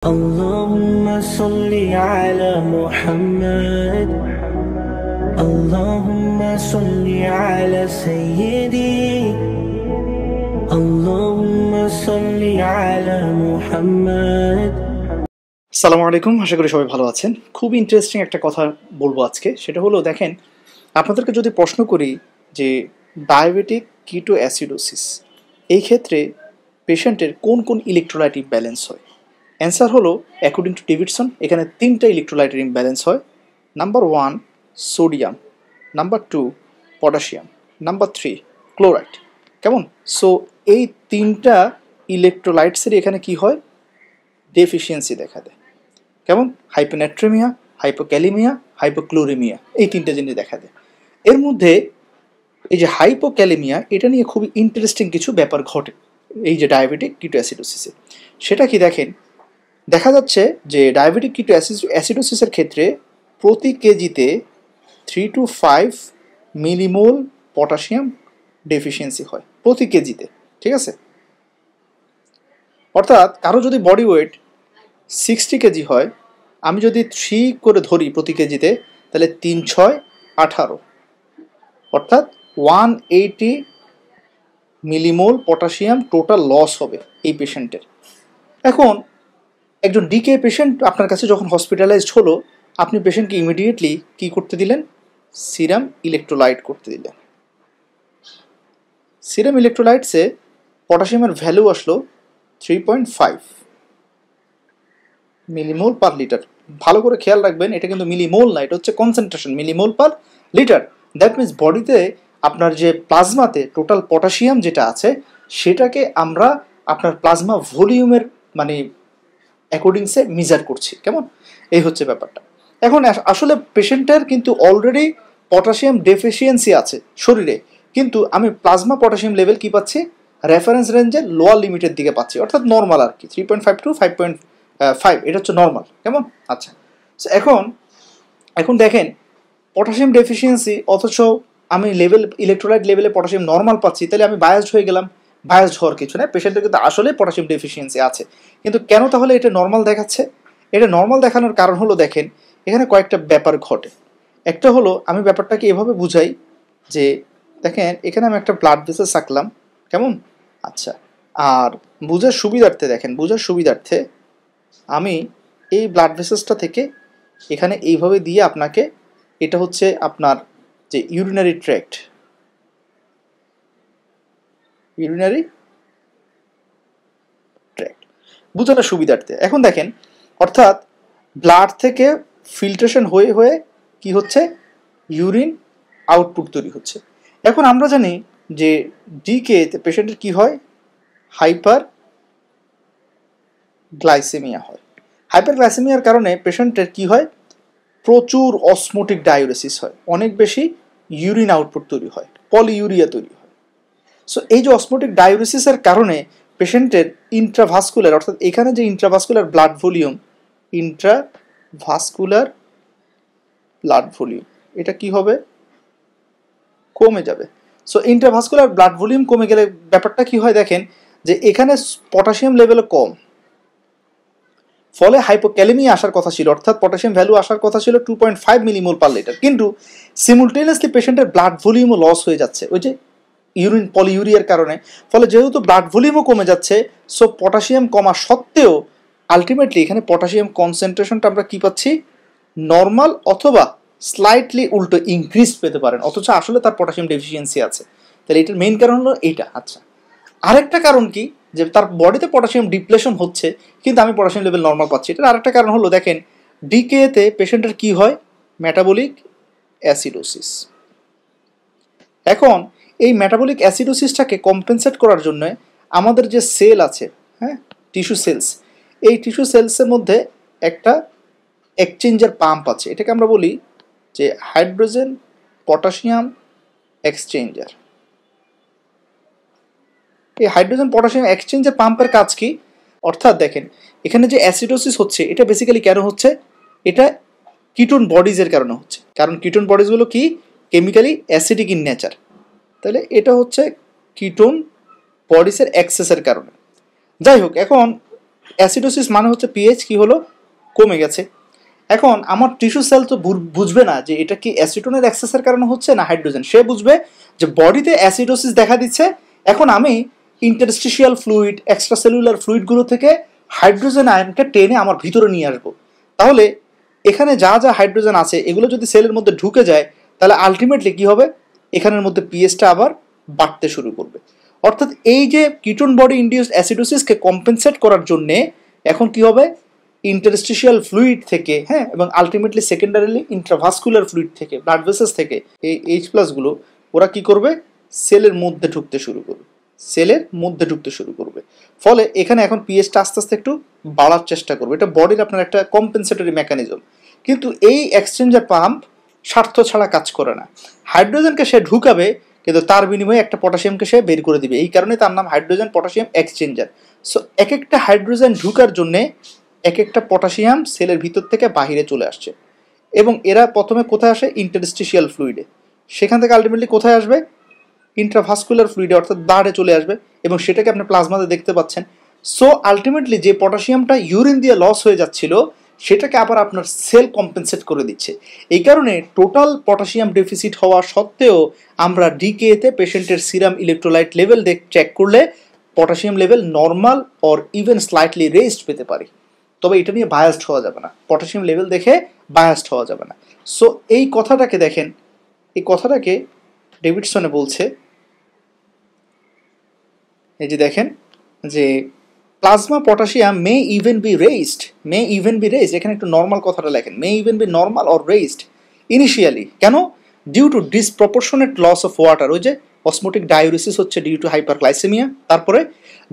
اللهم صل على محمد اللهم صل على سيدي اللهم صل على محمد। আসসালামু আলাইকুম, আশা করি সবাই ভালো আছেন। খুব ইন্টারেস্টিং একটা কথা বলবো আজকে, সেটা হলো দেখেন, আপনাদেরকে যদি প্রশ্ন করি যে ডায়াবেটিক কিটো অ্যাসিডোসিস এই ক্ষেত্রে পেশেন্টের কোন কোন ইলেকট্রোলাইট ইমব্যালেন্স হয়, অ্যান্সার হলো অ্যাকর্ডিং টু ডেভিডসন এখানে তিনটা ইলেকট্রোলাইটের ইমব্যালেন্স হয়। Number 1 sodium, number 2 potassium, number 3 chloride. কেমন? সো এই তিনটা ইলেকট্রোলাইটসের এখানে কি হয়, ডেফিসিয়েন্সি দেখা দেয়। কেমন? হাইপোনাট্রিমিয়া, হাইপোক্যালিমিয়া, হাইপোক্লোরিমিয়া, এই তিনটে জিনিস দেখা দেয়। এর মধ্যে এই যে হাইপোক্যালিমিয়া, এটা নিয়ে খুবই ইন্টারেস্টিং কিছু ব্যাপার ঘটে এই যে ডায়াবেটিক কিটো অ্যাসিডোসিসে। সেটা কি দেখেন, দেখা যাচ্ছে যে ডায়াবেটিক কিটো অ্যাসিডোসিসের ক্ষেত্রে প্রতি কেজিতে 3 to 5 মিলিমোল পটাশিয়াম ডেফিসিয়েন্সি হয় প্রতি কেজিতে। ঠিক আছে? অর্থাৎ কারো যদি বডি ওয়েট 60 কেজি হয়, আমি যদি 3 করে ধরি প্রতি কেজিতে, তাহলে 3 6 18, অর্থাৎ 180 মিলিমোল পটাশিয়াম টোটাল লস হবে এই পেশেন্টের। এখন একজন ডিকে পেশেন্ট আপনার কাছে যখন হসপিটালাইজড হলো, আপনি পেশেন্টকে ইমিডিয়েটলি কী করতে দিলেন? সিরাম ইলেকট্রোলাইট করতে দিলেন। সিরাম ইলেকট্রোলাইটসে পটাশিয়ামের ভ্যালু আসলো 3.5 মিলিমোল পার লিটার। ভালো করে খেয়াল রাখবেন, এটা কিন্তু মিলিমোল না, এটা হচ্ছে concentration, millimole per litre. That means বডিতে আপনার যে প্লাজমাতে টোটাল পটাশিয়াম যেটা আছে, সেটাকে আমরা আপনার প্লাজমা ভলিউমের মানে অ্যাকর্ডিংসে মেজার করছি। কেমন? এই হচ্ছে ব্যাপারটা। এখন আসলে পেশেন্টের কিন্তু অলরেডি পটাশিয়াম ডেফিসিয়েন্সি আছে শরীরে, কিন্তু আমি প্লাজমা পটাশিয়াম লেভেল কি পাচ্ছি? রেফারেন্স রেঞ্জের লোয়ার লিমিটের দিকে পাচ্ছি, অর্থাৎ নর্মাল আর কি, 3.5 to 5.5, এটা হচ্ছে নর্মাল। কেমন? আচ্ছা, সো এখন দেখেন পটাশিয়াম ডেফিসিয়েন্সি, অথচ আমি ইলেকট্রোলাইট লেভেলে পটাশিয়াম নর্মাল পাচ্ছি, তাহলে আমি বায়াসড হয়ে গেলাম। বায়াসড হওয়ার কিছু না, পেশেন্টের কিন্তু আসলে পটাশিয়াম ডেফিসিয়েন্সি আছে, কিন্তু কেন তাহলে এটা নর্মাল দেখাচ্ছে? এটা নর্মাল দেখানোর কারণ হলো দেখেন, এখানে কয়েকটা ব্যাপার ঘটে। একটা হলো, আমি ব্যাপারটাকে এভাবে বুঝাই যে দেখেন, এখানে আমি একটা ব্লাড ভেসেলস আঁকলাম। কেমন? আচ্ছা, আর বুঝার সুবিধার্থে আমি এই ব্লাড ভেসেলসটা থেকে এখানে এইভাবে দিয়ে আপনাকে, এটা হচ্ছে আপনার যে ইউরিনারি ট্র্যাক্ট, বোঝানোর সুবিধার্থে। এখন দেখেন, অর্থাৎ ব্লাড থেকে ফিল্ট্রেশন হয়ে হয়ে কি হচ্ছে? ইউরিন আউটপুট তৈরি হচ্ছে। এখন আমরা জানি যে ডিকে পেশেন্টের কি হয়? হাইপার গ্লাইসেমিয়া হয়। হাইপার গ্লাইসেমিয়ার কারণে পেশেন্টের কি হয়? প্রচুর অসমোটিক ডায়ুরেসিস হয়, অনেক বেশি ইউরিন আউটপুট তৈরি হয়, পলিইউরিয়া তৈরি হয়। সো এই যে অসমোটিক ডায়ুরেসিসের কারণে পেশেন্টের ইন্ট্রাভাস্কুলার, অর্থাৎ এখানে যে ইন্ট্রাভাস্কুলার ব্লাড ভলিউম, এটা কি হবে? কমে যাবে। সো ইন্ট্রাভাস্কুলার ব্লাড ভলিউম কমে গেলে ব্যাপারটা কি হয় দেখেন, যে এখানে পটাশিয়াম লেভেল কম, ফলে হাইপোক্যালেমিয়া আসার কথা ছিল, অর্থাৎ পটাশিয়াম ভ্যালু আসার কথা ছিল 2.5 মিলিমোল পার লিটার, কিন্তু সিমুলটেনিয়াসলি পেশেন্টের ব্লাড ভলিউমও লস হয়ে যাচ্ছে ওই যে ইউরিন পলিইউরিয়ার কারণে। ফলে যেহেতু ব্লাড ভলিউমও কমে যাচ্ছে, সো পটাশিয়াম কমা সত্ত্বেও আলটিমেটলি এখানে পটাশিয়াম কনসেন্ট্রেশনটা আমরা কি পাচ্ছি? নর্মাল অথবা স্লাইটলি উল্টো ইনক্রিজ পেতে পারেন, অথচ আসলে তার পটাশিয়াম ডেফিসিয়েন্সি আছে। তাহলে এটার মেইন কারণ হলো এইটা। আচ্ছা, আরেকটা কারণ কি? যে তার বডিতে পটাশিয়াম ডিপ্লেশন হচ্ছে, কিন্তু আমি পটাশিয়াম লেভেল নর্মাল পাচ্ছি। এটার আরেকটা কারণ হলো দেখেন, ডিকেতে পেশেন্টের কি হয়? Metabolic acidosis. এখন এই মেটাবলিক অ্যাসিডোসিসটাকে কম্পেনসেট করার জন্য আমাদের যে সেল আছে, হ্যাঁ, টিস্যু সেলস, এই টিস্যু সেলসের মধ্যে একটা এক্সচেঞ্জার পাম্প আছে, এটাকে আমরা বলি যে হাইড্রোজেন পটাশিয়াম এক্সচেঞ্জার। এই হাইড্রোজেন পটাশিয়াম এক্সচেঞ্জার পাম্পের কাজ কি? অর্থাৎ দেখেন, এখানে যে অ্যাসিডোসিস হচ্ছে, এটা বেসিক্যালি কেন হচ্ছে? এটা কিটোন বডিজের কারণে হচ্ছে, কারণ কিটোন বডিজগুলো কি? Chemically acidic in nature. তাহলে এটা হচ্ছে কিটোন বডিজের এক্সেসের কারণে। যাই হোক, এখন অ্যাসিডোসিস মানে হচ্ছে পিএইচ কি হলো, কমে গেছে। এখন আমার টিস্যু সেল তো বুঝবে না যে এটা কি অ্যাসিটোনের এক্সেসের কারণে হচ্ছে না হাইড্রোজেন, সে বুঝবে যে বডিতে অ্যাসিডোসিস দেখা দিচ্ছে, এখন আমি ইন্টারস্টিশিয়াল ফ্লুইড, এক্সট্রাসেলুলার ফ্লুইডগুলো থেকে হাইড্রোজেন আয়নকে টেনে আমার ভিতরে নিয়ে আসবো। তাহলে এখানে যা যা হাইড্রোজেন আছে এগুলো যদি সেলের মধ্যে ঢুকে যায় তাহলে আলটিমেটলি কি হবে, এখানের মধ্যে পিএইচটা আবার বাড়তে শুরু করবে। অর্থাৎ এই যে কিটোন বডি ইন্ডিউসড অ্যাসিডোসিসকে কম্পেনসেট করার জন্যে এখন কি হবে, ইন্টারস্টিশিয়াল ফ্লুইড থেকে, হ্যাঁ, এবং আলটিমেটলি সেকেন্ডারিলি ইন্ট্রাভাস্কুলার ফ্লুইড থেকে, ব্লাড ভেসেলস থেকে এই H+গুলো ওরা কি করবে, সেলের মধ্যে ঢুকতে শুরু করবে, সেলের মধ্যে ঢুকতে শুরু করবে। ফলে এখানে এখন পিএইচটা আস্তে আস্তে একটু বাড়ার চেষ্টা করবে। এটা বডির আপনার একটা কম্পেনসেটরি মেকানিজম। কিন্তু এই এক্সচেঞ্জার পাম্প স্বার্থ ছাড়া কাজ করে না। হাইড্রোজেনকে সে ঢুকাবে কিন্তু তার বিনিময়ে একটা পটাশিয়ামকে সে বের করে দিবে, এই কারণে তার নাম হাইড্রোজেন পটাশিয়াম এক্সচেঞ্জার। সো এক একটা হাইড্রোজেন ঢুকার জন্যে এক একটা পটাশিয়াম সেলের ভিতর থেকে বাহিরে চলে আসছে, এবং এরা প্রথমে কোথায় আসে, ইন্টারস্টিশিয়াল ফ্লুইডে, সেখান থেকে আলটিমেটলি কোথায় আসবে, ইন্ট্রাভাস্কুলার ফ্লুইডে অর্থাৎ ব্লাডে চলে আসবে, এবং সেটাকে আপনি প্লাজমাতে দেখতে পাচ্ছেন। সো আলটিমেটলি যে পটাশিয়ামটা ইউরিন দিয়ে লস হয়ে যাচ্ছিল সেটাকে আবার আপনার সেল কম্পেনসেট করে দিচ্ছে। এই কারণে টোটাল পটাশিয়াম ডেফিসিট হওয়া সত্ত্বেও আমরা ডিকেতে পেশেন্টের সিরাম ইলেকট্রোলাইট লেভেল চেক করলে potassium level normal or even slightly raised পেতে পারি। তবে এটা নিয়ে বায়াসড হওয়া যাবে না, পটাশিয়াম লেভেল দেখে বায়াসড হওয়া যাবে না। সো এই কথাটাকে দেখেন, এই কথাটাকে ডেভিডসনে বলছে, এই যে দেখেন যে plasma potassium may even be raised, এখানে একটু নর্মাল কথাটা লেখেন, may even be normal or raised initially. কেন? Due to disproportionate loss of water, ওই যে অসমোটিক ডায়ুরেসিস হচ্ছে ডিউ টু হাইপারগ্লাইসেমিয়া, তারপরে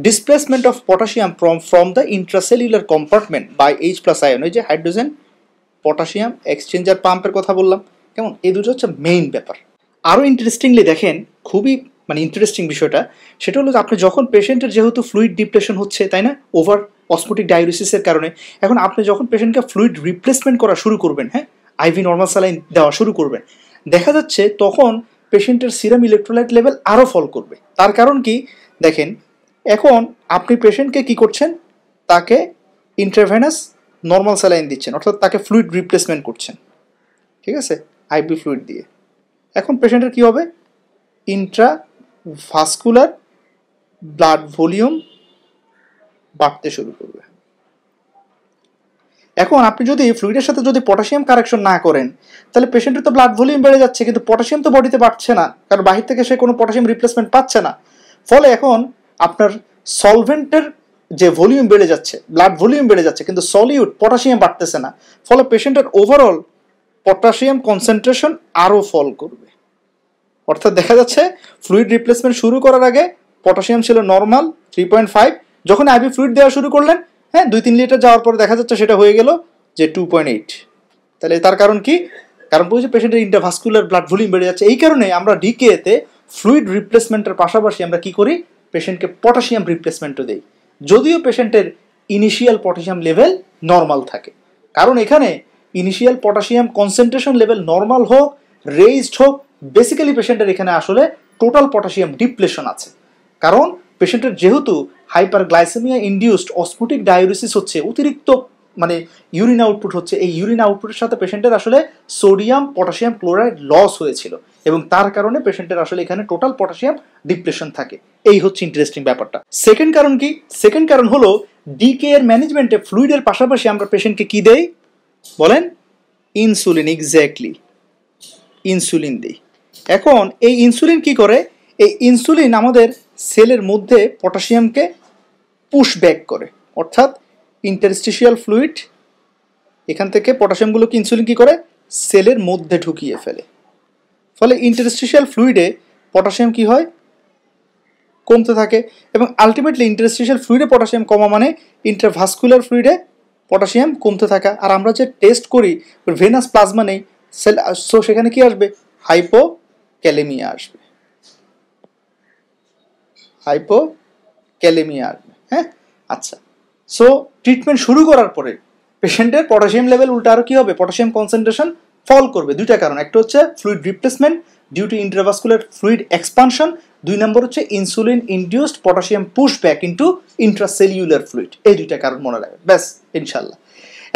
displacement of potassium from the intracellular compartment by H+ ion, ওই যে হাইড্রোজেন পটাশিয়াম এক্সচেঞ্জার পাম্পের কথা বললাম। কেমন? এই দুটো হচ্ছে মেইন ব্যাপার। আরও ইন্টারেস্টিংলি দেখেন, খুবই মানে ইন্টারেস্টিং বিষয়টা, সেটা হলো যে আপনি যখন পেশেন্টের যেহেতু ফ্লুইড ডিপ্লেশন হচ্ছে, তাই না, ওভার অসমোটিক ডায়ুরেসিসের কারণে, এখন আপনি যখন পেশেন্টকে ফ্লুইড রিপ্লেসমেন্ট করা শুরু করবেন, হ্যাঁ, আইভি নর্মাল স্যালাইন দেওয়া শুরু করবেন, দেখা যাচ্ছে তখন পেশেন্টের সিরাম ইলেকট্রোলাইট লেভেল আরও ফল করবে। তার কারণ কি দেখেন, এখন আপনি পেশেন্টকে কি করছেন, তাকে ইন্ট্রাভেনাস নর্মাল স্যালাইন দিচ্ছেন, অর্থাৎ তাকে ফ্লুইড রিপ্লেসমেন্ট করছেন, ঠিক আছে, আইভি ফ্লুইড দিয়ে। এখন পেশেন্টের কি হবে, ইন্ট্রাভাস্কুলার ব্লাড ভলিউম বাড়তে শুরু করবে। এখন আপনি যদি ফ্লুইডের সাথে যদি পটাশিয়াম কারেকশন না করেন তাহলে পেশেন্টের তো ব্লাড ভলিউম বেড়ে যাচ্ছে কিন্তু পটাশিয়াম তো বডিতে বাড়ছে না, কারণ বাহির থেকে সে কোনো পটাশিয়াম রিপ্লেসমেন্ট পাচ্ছে না। ফলে এখন আপনার সলভেন্টের যে ভলিউম বেড়ে যাচ্ছে, ব্লাড ভলিউম বেড়ে যাচ্ছে, কিন্তু সলিউট পটাশিয়াম বাড়তেছে না। ফলে পেশেন্টের ওভারঅল পটাশিয়াম কনসেন্ট্রেশন আরও ফল করবে। অর্থাৎ দেখা যাচ্ছে ফ্লুইড রিপ্লেসমেন্ট শুরু করার আগে পটাশিয়াম ছিল নর্মাল 3.5, যখন আইভি ফ্লুইড দেওয়া শুরু করলেন, হ্যাঁ, 2-3 লিটার যাওয়ার পরে দেখা যাচ্ছে সেটা হয়ে গেল যে 2.8। তাহলে তার কারণ কি? কারণ বলছে পেশেন্টের ইন্টারভাস্কুলার ব্লাড ভলিউম বেড়ে যাচ্ছে। এই কারণে আমরা ডিকেতে ফ্লুইড রিপ্লেসমেন্টের পাশাপাশি আমরা কি করি, পেশেন্টকে পটাশিয়াম রিপ্লেসমেন্টও দেই, যদিও পেশেন্টের ইনিশিয়াল পটাশিয়াম লেভেল নর্মাল থাকে। কারণ এখানে initial potassium concentration level normal হোক, রেজড হোক, বেসিক্যালি পেশেন্টের এখানে আসলে টোটাল পটাশিয়াম ডিপ্লেশন আছে। কারণ পেশেন্টের যেহেতু হাইপারগ্লাইসেমিয়া ইনডিউসড অসমোটিক ডায়ুরেসিস হচ্ছে, অতিরিক্ত মানে ইউরিন আউটপুট হচ্ছে, এই ইউরিন আউটপুটের সাথে পেশেন্টের আসলে সোডিয়াম পটাশিয়াম ক্লোরাইড লস হয়েছিল, এবং তার কারণে পেশেন্টের আসলে এখানে টোটাল পটাশিয়াম ডিপ্লেশন থাকে। এই হচ্ছে ইন্টারেস্টিং ব্যাপারটা। সেকেন্ড কারণ কি? সেকেন্ড কারণ হলো ডিকে এর ম্যানেজমেন্টে ফ্লুইডের পাশাপাশি আমরা পেশেন্টকে কি দেই বলেন? ইনসুলিন। এক্স্যাক্টলি, ইনসুলিন দিই। এখন এই ইনসুলিন কি করে? এই ইনসুলিন আমাদের সেলের মধ্যে পটাশিয়ামকে পুশ ব্যাক করে, অর্থাৎ ইন্টারস্টিশিয়াল ফ্লুইড এখান থেকে পটাশিয়ামগুলোকে ইনসুলিন কি করে, সেলের মধ্যে ঢুকিয়ে ফেলে। ফলে ইন্টারস্টিশিয়াল ফ্লুইডে পটাশিয়াম কি হয়, কমতে থাকে, এবং আলটিমেটলি ইন্টারস্টিশিয়াল ফ্লুইডে পটাশিয়াম কমা মানে ইন্টারভাস্কুলার ফ্লুইডে পটাশিয়াম কমতে থাকা। আর আমরা যে টেস্ট করি ভেনাস প্লাজমা নেই, সো সেখানে কি আসবে, হাইপোক্যালেমিয়া আসবে, হাইপোক্যালেমিয়া আসবে। হ্যাঁ, আচ্ছা। সো ট্রিটমেন্ট শুরু করার পরে পেশেন্টের পটাশিয়াম লেভেল উল্টা আরও কী হবে, পটাশিয়াম কনসেন্ট্রেশন ফল করবে। দুইটা কারণ, একটা হচ্ছে fluid replacement due to intravascular fluid expansion, 2 নম্বর হচ্ছে insulin induced potassium push back into intracellular fluid. এই দুইটা কারণ মনে রাখবেন, ব্যাস ইনশাল্লাহ।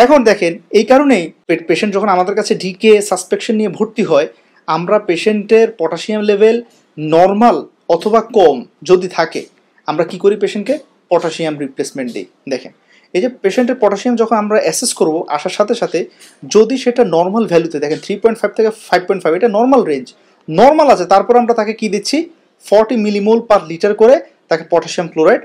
এখন দেখেন, এই কারণেই পেশেন্ট যখন আমাদের কাছে ডিকে সাসপেকশন নিয়ে ভর্তি হয়, আমরা পেশেন্টের পটাশিয়াম লেভেল নর্মাল অথবা কম যদি থাকে, আমরা কি করি, পেশেন্টকে পটাশিয়াম রিপ্লেসমেন্ট দিই। দেখেন, এই যে পেশেন্টের পটাশিয়াম যখন আমরা অ্যাসেস করব, আসার সাথে সাথে যদি সেটা নর্মাল ভ্যালুতে, দেখেন 3.5 থেকে 5.5, এটা নর্মাল রেঞ্জ, নর্মাল আছে, তারপর আমরা তাকে কি দিচ্ছি, 40 মিলিমোল পার লিটার করে তাকে পটাশিয়াম ক্লোরাইড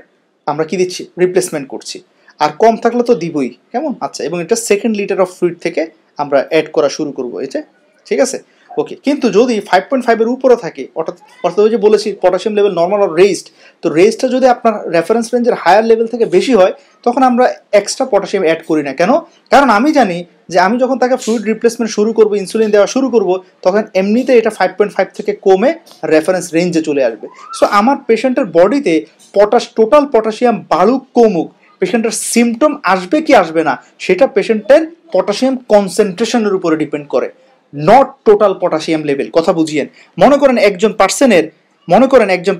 আমরা কি দিচ্ছি, রিপ্লেসমেন্ট করছি। আর কম থাকলে তো দিবই, কেমন, আচ্ছা। এবং এটা 2 লিটার অফ ফ্লুইড থেকে আমরা অ্যাড করা শুরু করবো, এটা ঠিক আছে, ওকে। কিন্তু যদি 5.5 উপরে থাকে, অর্থাৎ ওই যে বলেছি পটাশিয়াম লেভেল নর্মাল আর রেজড, তো রেজটা যদি আপনার রেফারেন্স রেঞ্জের হায়ার লেভেল থেকে বেশি হয়, তখন আমরা এক্সট্রা পটাশিয়াম অ্যাড করি না। কেন? কারণ আমি জানি যে আমি যখন তাকে ফ্লুইড রিপ্লেসমেন্ট শুরু করবো, ইনসুলিন দেওয়া শুরু করব, তখন এমনিতে এটা 5.5 থেকে কমে রেফারেন্স রেঞ্জে চলে আসবে। সো আমার পেশেন্টের বডিতে টোটাল পটাশিয়াম বাড়ুক কমুক, পেশেন্টের সিমটম আসবে কি আসবে না, সেটা পেশেন্টের পটাশিয়াম কনসেন্ট্রেশনের উপরে ডিপেন্ড করে, নট টোটাল পটাশিয়াম লেভেল। কথা বুঝিয়েন। মনে করেন একজন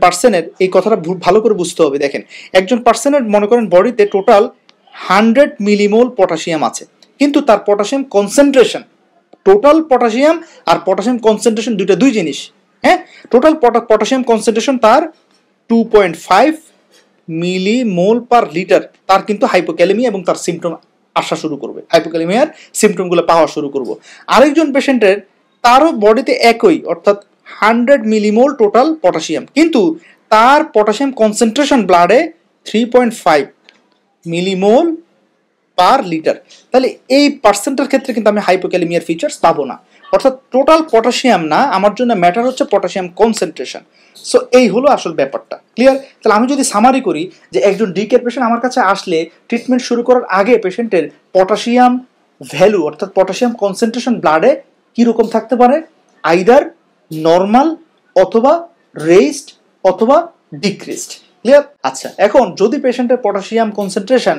পার্সনের এই কথাটা ভালো করে বুঝতে হবে। দেখেন, একজন পার্সনের মনে করেন বডিতে টোটাল 100 মিলিমোল পটাশিয়াম আছে, কিন্তু তার পটাশিয়াম কনসেন্ট্রেশন, টোটাল পটাশিয়াম আর পটাশিয়াম কনসেন্ট্রেশন দুই জিনিস, হ্যাঁ। টোটাল পটাশিয়াম কনসেন্ট্রেশন তার 2.5 মিলিমোল পার লিটার, তার কিন্তু হাইপোক্যালেমিয়া এবং তার সিমটম আসা শুরু করবে, হাইপোক্যালেমিয়ার সিমটমগুলো পাওয়া শুরু করব। আরেকজন পেশেন্টের তারও বডিতে একই, অর্থাৎ 100 মিলিমোল টোটাল পটাশিয়াম, কিন্তু তার পটাশিয়াম কনসেন্ট্রেশন ব্লাডে 3.5 মিলিমোল পার লিটার। তাহলে এই পার্সেন্টের ক্ষেত্রে কিন্তু আমি হাইপোক্যালেমিয়ার ফিচার্স পাবো না। অর্থাৎ টোটাল পটাশিয়াম না, আমার জন্য ম্যাটার হচ্ছে পটাশিয়াম কনসেন্ট্রেশন। সো এই হলো আসল ব্যাপারটা, ক্লিয়ার? তাহলে আমি যদি সামারি করি যে একজন ডিকের পেশেন্ট আমার কাছে আসলে ট্রিটমেন্ট শুরু করার আগে পেশেন্টের পটাশিয়াম ভ্যালু, অর্থাৎ পটাশিয়াম কনসেন্ট্রেশন ব্লাডে কীরকম থাকতে পারে, আইদার নর্মাল অথবা রেজড অথবা ডিক্রিজড, ক্লিয়ার? আচ্ছা, এখন যদি পেশেন্টের পটাশিয়াম কনসেন্ট্রেশন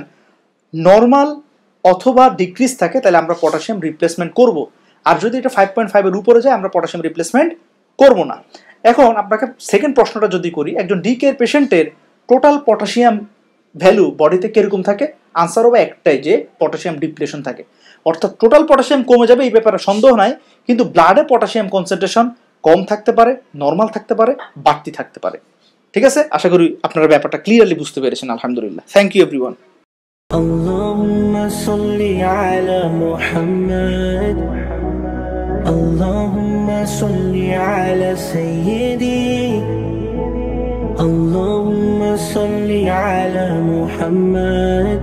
নর্মাল অথবা ডিক্রিজ থাকে, তাহলে আমরা পটাশিয়াম রিপ্লেসমেন্ট করব। আর যদি এটা 5.5 উপরে যায়, আমরা পটাশিয়াম রিপ্লেসমেন্ট করব না। এখন আপনাকে সেকেন্ড প্রশ্নটা যদি করি, একজন ডিকের পেশেন্টের টোটাল পটাশিয়াম ভ্যালু বডিতে কিরকম থাকে, আনসার হবে একটাই, যে পটাশিয়াম ডিপ্লেশন থাকে। অর্থাৎ টোটাল পটাশিয়াম কমে যাবে, এই ব্যাপারে সন্দেহ নাই, কিন্তু ব্লাডে পটাশিয়াম কনসেন্ট্রেশন কম থাকতে পারে, নর্মাল থাকতে পারে, বাড়তি থাকতে পারে। ঠিক আছে, আশা করি আপনারা ব্যাপারটা ক্লিয়ারলি বুঝতে পেরেছেন। আলহামদুলিল্লাহ, থ্যাংক ইউ এভরিওয়ান। اللهم صل على محمد اللهم صل على سيدي اللهم صل على محمد